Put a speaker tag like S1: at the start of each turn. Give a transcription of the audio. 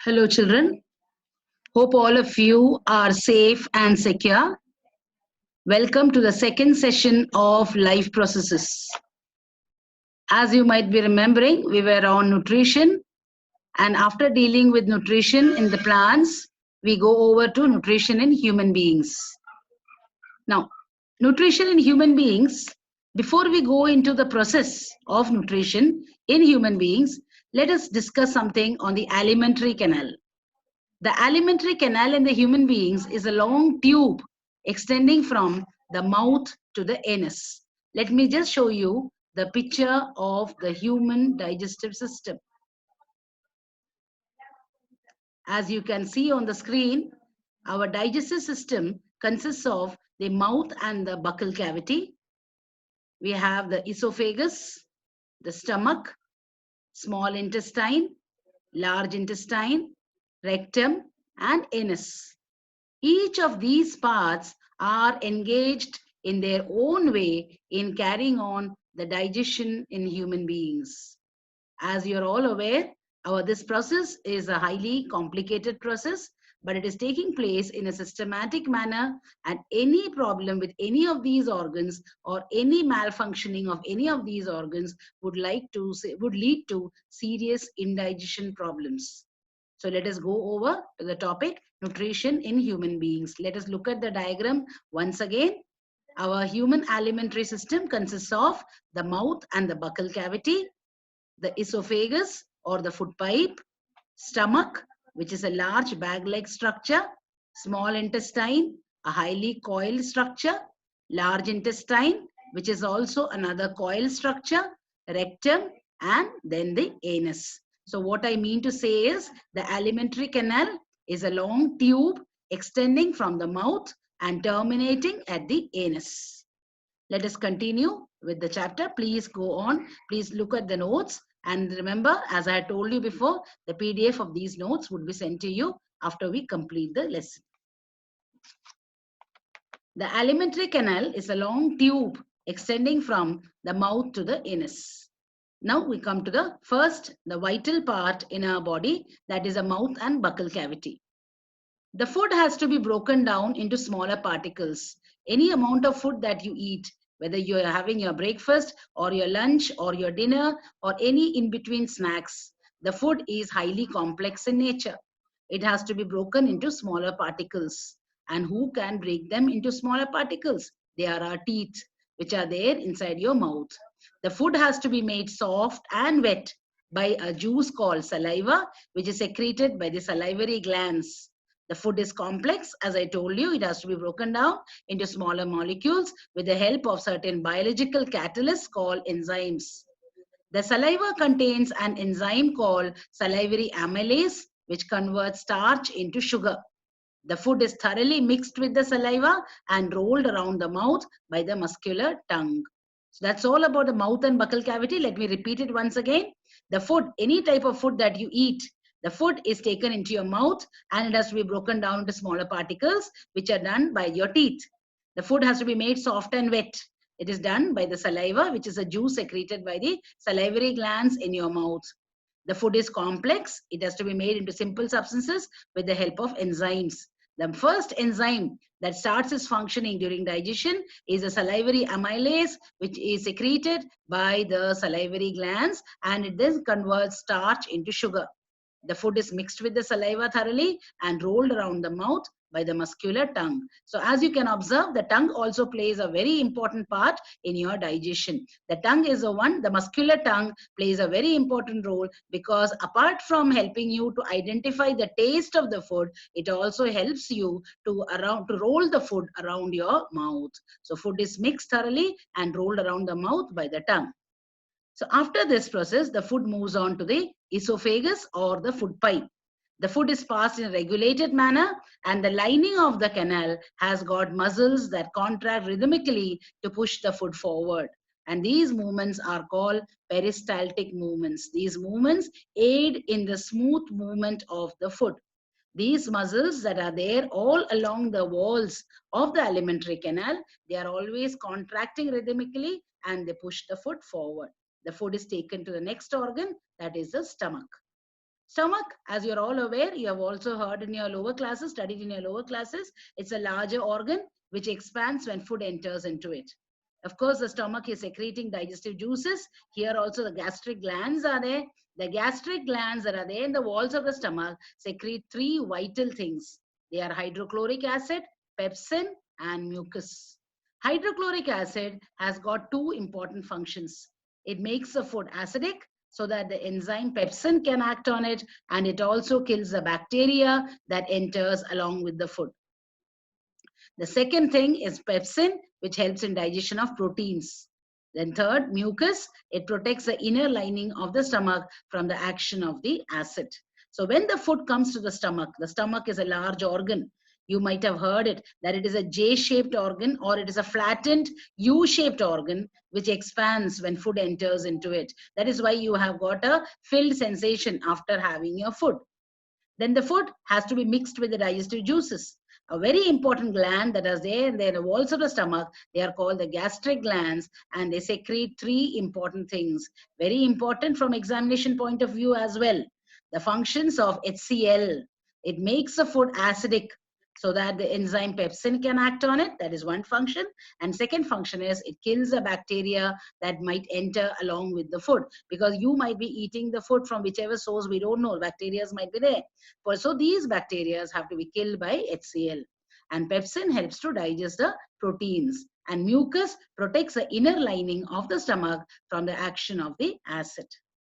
S1: Hello, children. Hope all of you are safe and secure. Welcome to the second session of Life Processes. As you might be remembering, we were on nutrition, and after dealing with nutrition in the plants, we go over to nutrition in human beings. Now, nutrition in human beings, before we go into the process of nutrition in human beings, let us discuss something on the alimentary canal. The alimentary canal in the human beings is a long tube extending from the mouth to the anus. Let me just show you the picture of the human digestive system. As you can see on the screen, our digestive system consists of the mouth and the buccal cavity. We have the esophagus, the stomach, small intestine, large intestine, rectum, and anus. Each of these parts are engaged in their own way in carrying on the digestion in human beings. As you're all aware, this process is a highly complicated process, but it is taking place in a systematic manner, and any problem with any of these organs or any malfunctioning of any of these organs would lead to serious indigestion problems. So let us go over to the topic nutrition in human beings. Let us look at the diagram once again. Our human alimentary system consists of the mouth and the buccal cavity, the esophagus or the food pipe, stomach, which is a large bag-like structure, small intestine, a highly coiled structure, large intestine, which is also another coiled structure, rectum, and then the anus. So what I mean to say is the alimentary canal is a long tube extending from the mouth and terminating at the anus. Let us continue with the chapter. Please go on. Please look at the notes. And remember, as I told you before, the PDF of these notes would be sent to you after we complete the lesson. The alimentary canal is a long tube extending from the mouth to the anus. Now we come to the vital part in our body, that is a mouth and buccal cavity. The food has to be broken down into smaller particles. Any amount of food that you eat, whether you are having your breakfast or your lunch or your dinner or any in-between snacks, the food is highly complex in nature. It has to be broken into smaller particles. And who can break them into smaller particles? They are our teeth, which are there inside your mouth. The food has to be made soft and wet by a juice called saliva, which is secreted by the salivary glands. The food is complex. As I told you, it has to be broken down into smaller molecules with the help of certain biological catalysts called enzymes. The saliva contains an enzyme called salivary amylase, which converts starch into sugar. The food is thoroughly mixed with the saliva and rolled around the mouth by the muscular tongue. So that's all about the mouth and buccal cavity. Let me repeat it once again. The food, any type of food that you eat, the food is taken into your mouth and it has to be broken down into smaller particles, which are done by your teeth. The food has to be made soft and wet. It is done by the saliva, which is a juice secreted by the salivary glands in your mouth. The food is complex. It has to be made into simple substances with the help of enzymes. The first enzyme that starts its functioning during digestion is the salivary amylase, which is secreted by the salivary glands, and it then converts starch into sugar. The food is mixed with the saliva thoroughly and rolled around the mouth by the muscular tongue. So as you can observe, the tongue also plays a very important part in your digestion. The tongue is the muscular tongue plays a very important role because apart from helping you to identify the taste of the food, it also helps you to roll the food around your mouth. So food is mixed thoroughly and rolled around the mouth by the tongue. So after this process, the food moves on to the esophagus or the food pipe. The food is passed in a regulated manner and the lining of the canal has got muscles that contract rhythmically to push the food forward. And these movements are called peristaltic movements. These movements aid in the smooth movement of the food. These muscles that are there all along the walls of the alimentary canal, they are always contracting rhythmically and they push the food forward. The food is taken to the next organ, that is the stomach. Stomach, as you're all aware, you have also heard in your lower classes, studied in your lower classes, it's a larger organ which expands when food enters into it. Of course, the stomach is secreting digestive juices. Here also the gastric glands are there. The gastric glands that are there in the walls of the stomach secrete three vital things. They are hydrochloric acid, pepsin, and mucus. Hydrochloric acid has got two important functions. It makes the food acidic so that the enzyme pepsin can act on it, and it also kills the bacteria that enters along with the food. The second thing is pepsin, which helps in digestion of proteins. Then third, mucus, it protects the inner lining of the stomach from the action of the acid. So when the food comes to the stomach is a large organ. You might have heard it, that it is a J-shaped organ or it is a flattened U-shaped organ which expands when food enters into it. That is why you have got a filled sensation after having your food. Then the food has to be mixed with the digestive juices. A very important gland that is there in the walls of the stomach, they are called the gastric glands, and they secrete three important things. Very important from examination point of view as well. The functions of HCl. It makes the food acidic so that the enzyme pepsin can act on it. That is one function. And second function is it kills the bacteria that might enter along with the food, because you might be eating the food from whichever source, we don't know. Bacteria might be there. So these bacteria have to be killed by HCl. And pepsin helps to digest the proteins. And mucus protects the inner lining of the stomach from the action of the acid.